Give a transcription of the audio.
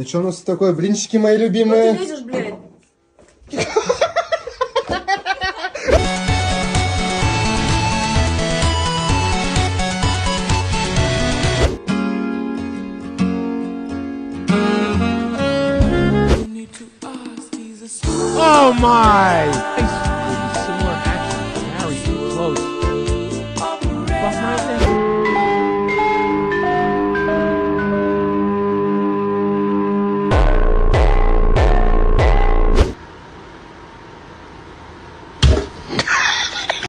Ты что у нас такое? Блинчики мои Ну любимые. ты лезешь, блядь. Oh my!